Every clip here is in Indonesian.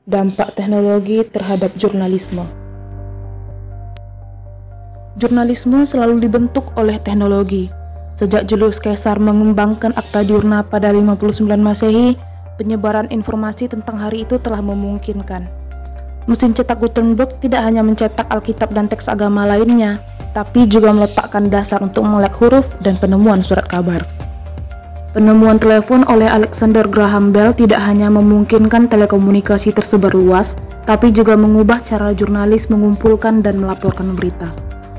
Dampak teknologi terhadap jurnalisme. Jurnalisme selalu dibentuk oleh teknologi. Sejak Julius Caesar mengembangkan Akta Diurna pada 59 Masehi, penyebaran informasi tentang hari itu telah memungkinkan. Mesin cetak Gutenberg tidak hanya mencetak Alkitab dan teks agama lainnya, tapi juga meletakkan dasar untuk melek huruf dan penemuan surat kabar. Penemuan telepon oleh Alexander Graham Bell tidak hanya memungkinkan telekomunikasi tersebar luas, tapi juga mengubah cara jurnalis mengumpulkan dan melaporkan berita,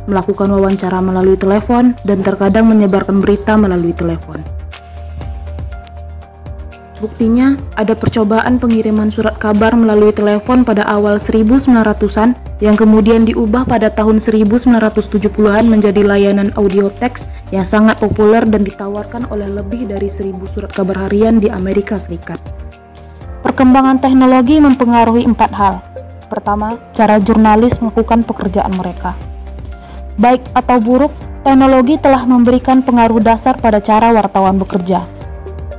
melakukan wawancara melalui telepon, dan terkadang menyebarkan berita melalui telepon. Buktinya, ada percobaan pengiriman surat kabar melalui telepon pada awal 1900-an yang kemudian diubah pada tahun 1970-an menjadi layanan audio teks yang sangat populer dan ditawarkan oleh lebih dari 1.000 surat kabar harian di Amerika Serikat. Perkembangan teknologi mempengaruhi 4 hal. Pertama, cara jurnalis melakukan pekerjaan mereka. Baik atau buruk, teknologi telah memberikan pengaruh dasar pada cara wartawan bekerja.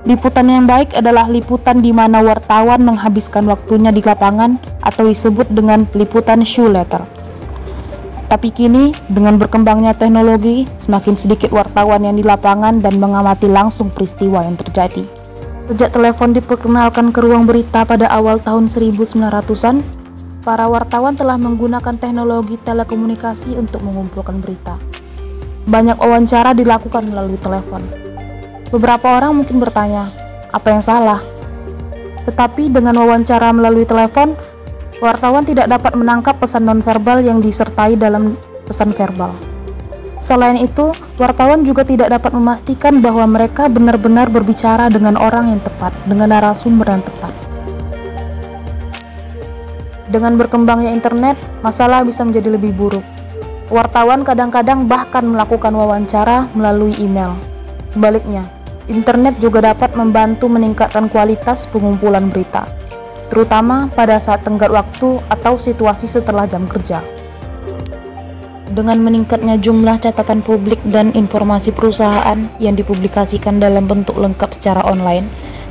Liputan yang baik adalah liputan di mana wartawan menghabiskan waktunya di lapangan atau disebut dengan liputan show letter. Tapi kini, dengan berkembangnya teknologi, semakin sedikit wartawan yang di lapangan dan mengamati langsung peristiwa yang terjadi. Sejak telepon diperkenalkan ke ruang berita pada awal tahun 1900-an, para wartawan telah menggunakan teknologi telekomunikasi untuk mengumpulkan berita. Banyak wawancara dilakukan melalui telepon. Beberapa orang mungkin bertanya, apa yang salah? Tetapi dengan wawancara melalui telepon, wartawan tidak dapat menangkap pesan nonverbal yang disertai dalam pesan verbal. Selain itu, wartawan juga tidak dapat memastikan bahwa mereka benar-benar berbicara dengan orang yang tepat, dengan narasumber yang tepat. Dengan berkembangnya internet, masalah bisa menjadi lebih buruk. Wartawan kadang-kadang bahkan melakukan wawancara melalui email. Sebaliknya, internet juga dapat membantu meningkatkan kualitas pengumpulan berita, terutama pada saat tenggat waktu atau situasi setelah jam kerja. Dengan meningkatnya jumlah catatan publik dan informasi perusahaan yang dipublikasikan dalam bentuk lengkap secara online,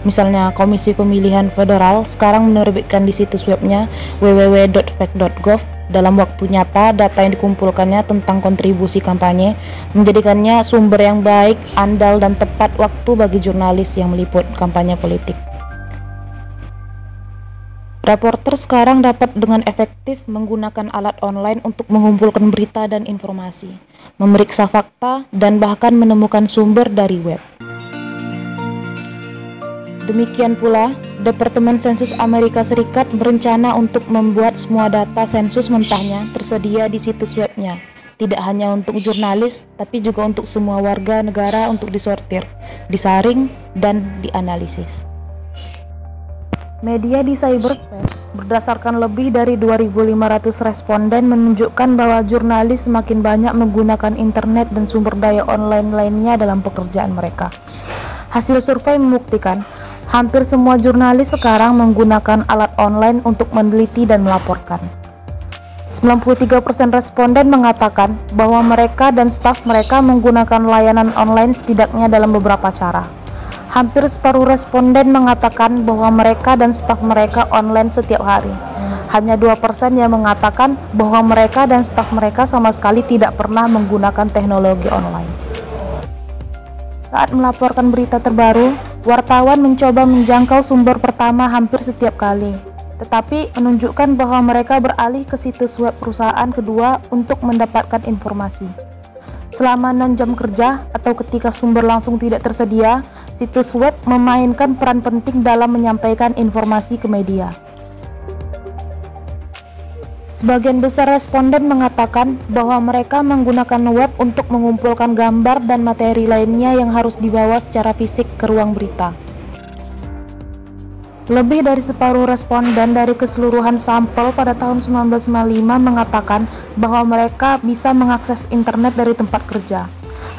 misalnya Komisi Pemilihan Federal sekarang menerbitkan di situs webnya www.fact.gov dalam waktu nyata data yang dikumpulkannya tentang kontribusi kampanye, menjadikannya sumber yang baik, andal, dan tepat waktu bagi jurnalis yang meliput kampanye politik. Reporter sekarang dapat dengan efektif menggunakan alat online untuk mengumpulkan berita dan informasi, memeriksa fakta, dan bahkan menemukan sumber dari web. Demikian pula, Departemen Sensus Amerika Serikat berencana untuk membuat semua data sensus mentahnya tersedia di situs webnya, tidak hanya untuk jurnalis, tapi juga untuk semua warga negara untuk disortir, disaring, dan dianalisis. Media di cyberspace berdasarkan lebih dari 2.500 responden menunjukkan bahwa jurnalis semakin banyak menggunakan internet dan sumber daya online lainnya dalam pekerjaan mereka. Hasil survei membuktikan hampir semua jurnalis sekarang menggunakan alat online untuk meneliti dan melaporkan. 93% responden mengatakan bahwa mereka dan staf mereka menggunakan layanan online setidaknya dalam beberapa cara. Hampir separuh responden mengatakan bahwa mereka dan staf mereka online setiap hari. Hanya 2% yang mengatakan bahwa mereka dan staf mereka sama sekali tidak pernah menggunakan teknologi online. Saat melaporkan berita terbaru, wartawan mencoba menjangkau sumber pertama hampir setiap kali, tetapi menunjukkan bahwa mereka beralih ke situs web perusahaan kedua untuk mendapatkan informasi. Selama 6 jam kerja atau ketika sumber langsung tidak tersedia, situs web memainkan peran penting dalam menyampaikan informasi ke media. Sebagian besar responden mengatakan bahwa mereka menggunakan web untuk mengumpulkan gambar dan materi lainnya yang harus dibawa secara fisik ke ruang berita. Lebih dari separuh responden dari keseluruhan sampel pada tahun 1995 mengatakan bahwa mereka bisa mengakses internet dari tempat kerja.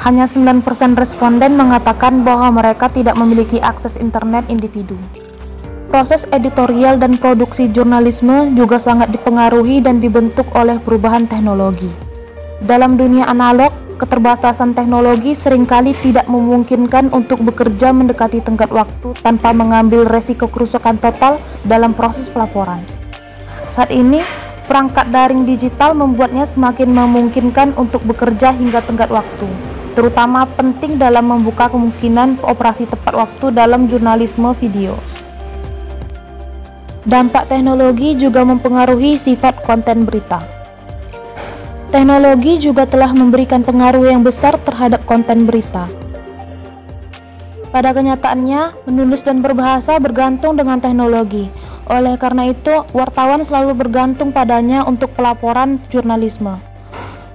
Hanya 9% responden mengatakan bahwa mereka tidak memiliki akses internet individu. Proses editorial dan produksi jurnalisme juga sangat dipengaruhi dan dibentuk oleh perubahan teknologi. Dalam dunia analog, keterbatasan teknologi seringkali tidak memungkinkan untuk bekerja mendekati tenggat waktu tanpa mengambil resiko kerusakan total dalam proses pelaporan. Saat ini, perangkat daring digital membuatnya semakin memungkinkan untuk bekerja hingga tenggat waktu, terutama penting dalam membuka kemungkinan operasi tepat waktu dalam jurnalisme video. Dampak teknologi juga mempengaruhi sifat konten berita. Teknologi juga telah memberikan pengaruh yang besar terhadap konten berita. Pada kenyataannya, menulis dan berbahasa bergantung dengan teknologi. Oleh karena itu, wartawan selalu bergantung padanya untuk pelaporan jurnalisme.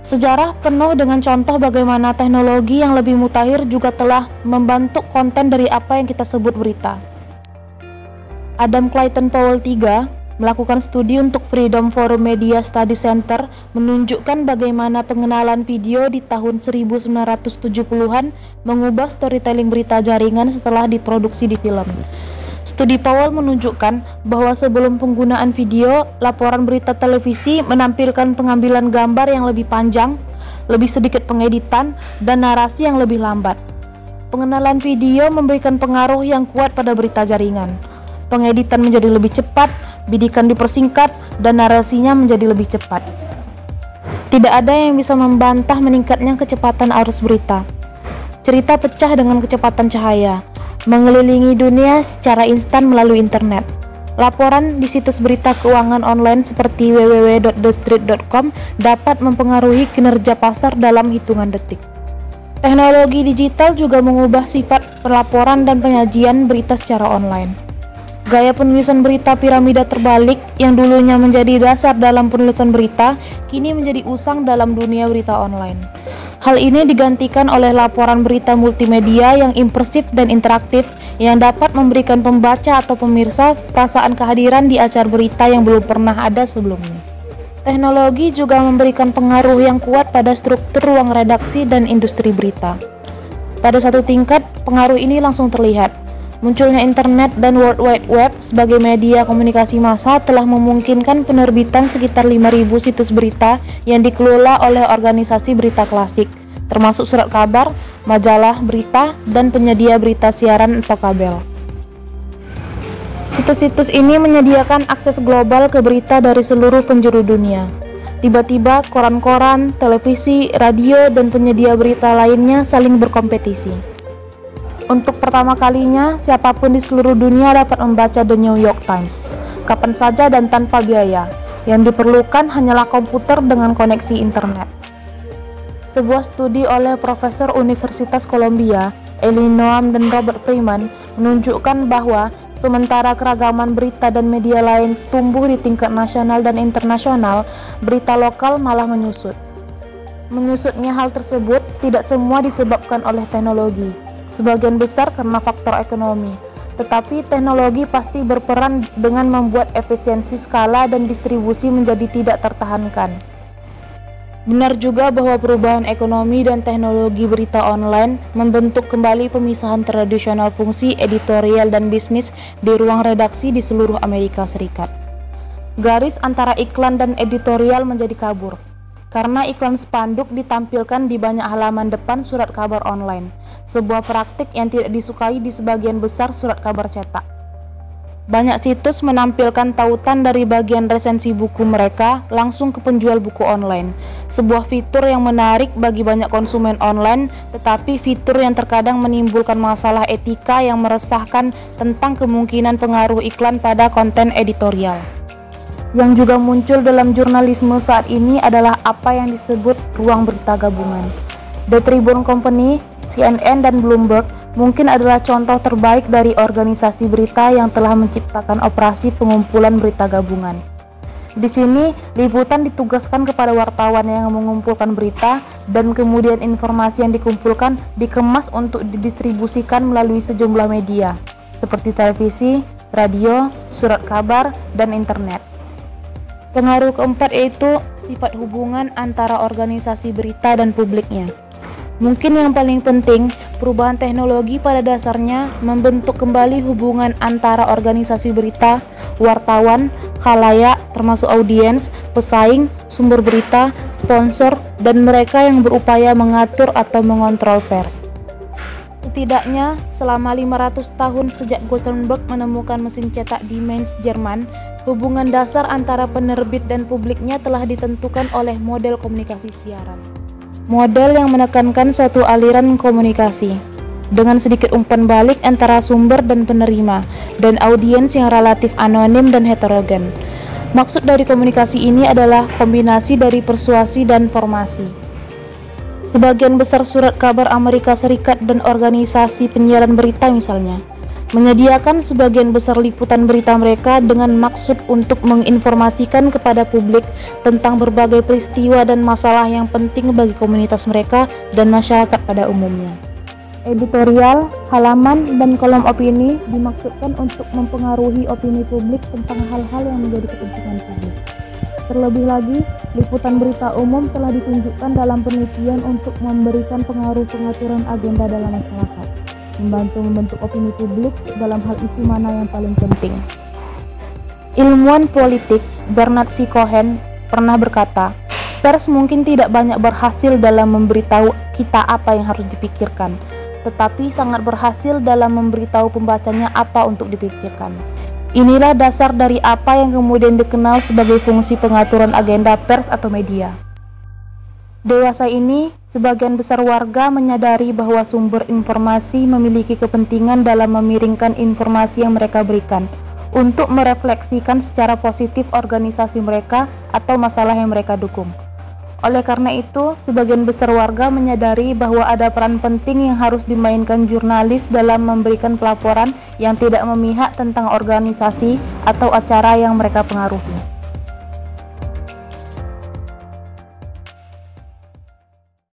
Sejarah penuh dengan contoh bagaimana teknologi yang lebih mutakhir juga telah membentuk konten dari apa yang kita sebut berita. Adam Clayton Powell III melakukan studi untuk Freedom Forum Media Study Center menunjukkan bagaimana pengenalan video di tahun 1970-an mengubah storytelling berita jaringan setelah diproduksi di film. Studi Powell menunjukkan bahwa sebelum penggunaan video, laporan berita televisi menampilkan pengambilan gambar yang lebih panjang, lebih sedikit pengeditan, dan narasi yang lebih lambat. Pengenalan video memberikan pengaruh yang kuat pada berita jaringan. Pengeditan menjadi lebih cepat, bidikan dipersingkat, dan narasinya menjadi lebih cepat. Tidak ada yang bisa membantah meningkatnya kecepatan arus berita. Cerita pecah dengan kecepatan cahaya, mengelilingi dunia secara instan melalui internet. Laporan di situs berita keuangan online seperti www.thestreet.com dapat mempengaruhi kinerja pasar dalam hitungan detik. Teknologi digital juga mengubah sifat pelaporan dan penyajian berita secara online. Gaya penulisan berita piramida terbalik yang dulunya menjadi dasar dalam penulisan berita, kini menjadi usang dalam dunia berita online. Hal ini digantikan oleh laporan berita multimedia yang immersif dan interaktif yang dapat memberikan pembaca atau pemirsa perasaan kehadiran di acara berita yang belum pernah ada sebelumnya. Teknologi juga memberikan pengaruh yang kuat pada struktur ruang redaksi dan industri berita. Pada satu tingkat, pengaruh ini langsung terlihat. Munculnya internet dan World Wide Web sebagai media komunikasi massa telah memungkinkan penerbitan sekitar 5.000 situs berita yang dikelola oleh organisasi berita klasik, termasuk surat kabar, majalah berita, dan penyedia berita siaran atau kabel. Situs-situs ini menyediakan akses global ke berita dari seluruh penjuru dunia. Tiba-tiba, koran-koran, televisi, radio, dan penyedia berita lainnya saling berkompetisi. Untuk pertama kalinya, siapapun di seluruh dunia dapat membaca The New York Times, kapan saja dan tanpa biaya. Yang diperlukan hanyalah komputer dengan koneksi internet. Sebuah studi oleh Profesor Universitas Columbia, Eli Noam dan Robert Freeman menunjukkan bahwa sementara keragaman berita dan media lain tumbuh di tingkat nasional dan internasional, berita lokal malah menyusut. Menyusutnya hal tersebut tidak semua disebabkan oleh teknologi. Sebagian besar karena faktor ekonomi, tetapi teknologi pasti berperan dengan membuat efisiensi skala dan distribusi menjadi tidak tertahankan. Benar juga bahwa perubahan ekonomi dan teknologi berita online membentuk kembali pemisahan tradisional fungsi editorial dan bisnis di ruang redaksi di seluruh Amerika Serikat. Garis antara iklan dan editorial menjadi kabur, karena iklan spanduk ditampilkan di banyak halaman depan surat kabar online. Sebuah praktik yang tidak disukai di sebagian besar surat kabar cetak. Banyak situs menampilkan tautan dari bagian resensi buku mereka langsung ke penjual buku online. Sebuah fitur yang menarik bagi banyak konsumen online, tetapi fitur yang terkadang menimbulkan masalah etika yang meresahkan tentang kemungkinan pengaruh iklan pada konten editorial. Yang juga muncul dalam jurnalisme saat ini adalah apa yang disebut ruang berita gabungan. The Tribune Company, CNN, dan Bloomberg mungkin adalah contoh terbaik dari organisasi berita yang telah menciptakan operasi pengumpulan berita gabungan. Di sini, liputan ditugaskan kepada wartawan yang mengumpulkan berita, dan kemudian informasi yang dikumpulkan dikemas untuk didistribusikan melalui sejumlah media, seperti televisi, radio, surat kabar, dan internet. Pengaruh keempat yaitu sifat hubungan antara organisasi berita dan publiknya. Mungkin yang paling penting, perubahan teknologi pada dasarnya membentuk kembali hubungan antara organisasi berita, wartawan, khalayak, termasuk audiens, pesaing, sumber berita, sponsor, dan mereka yang berupaya mengatur atau mengontrol pers. Setidaknya selama 500 tahun sejak Gutenberg menemukan mesin cetak di Mainz, Jerman, hubungan dasar antara penerbit dan publiknya telah ditentukan oleh model komunikasi siaran. Model yang menekankan suatu aliran komunikasi dengan sedikit umpan balik antara sumber dan penerima, dan audiens yang relatif anonim dan heterogen. Maksud dari komunikasi ini adalah kombinasi dari persuasi dan formasi. Sebagian besar surat kabar Amerika Serikat dan organisasi penyiaran berita misalnya, menyediakan sebagian besar liputan berita mereka dengan maksud untuk menginformasikan kepada publik tentang berbagai peristiwa dan masalah yang penting bagi komunitas mereka dan masyarakat pada umumnya. Editorial, halaman, dan kolom opini dimaksudkan untuk mempengaruhi opini publik tentang hal-hal yang menjadi kepentingan publik. Terlebih lagi, liputan berita umum telah ditunjukkan dalam penelitian untuk memberikan pengaruh pengaturan agenda dalam masyarakat, membantu membentuk opini publik dalam hal isu mana yang paling penting. Ilmuwan politik Bernard C. Cohen pernah berkata, pers mungkin tidak banyak berhasil dalam memberitahu kita apa yang harus dipikirkan, tetapi sangat berhasil dalam memberitahu pembacanya apa untuk dipikirkan. Inilah dasar dari apa yang kemudian dikenal sebagai fungsi pengaturan agenda pers atau media. Dewasa ini, sebagian besar warga menyadari bahwa sumber informasi memiliki kepentingan dalam memiringkan informasi yang mereka berikan untuk merefleksikan secara positif organisasi mereka atau masalah yang mereka dukung. Oleh karena itu, sebagian besar warga menyadari bahwa ada peran penting yang harus dimainkan jurnalis dalam memberikan pelaporan yang tidak memihak tentang organisasi atau acara yang mereka pengaruhi.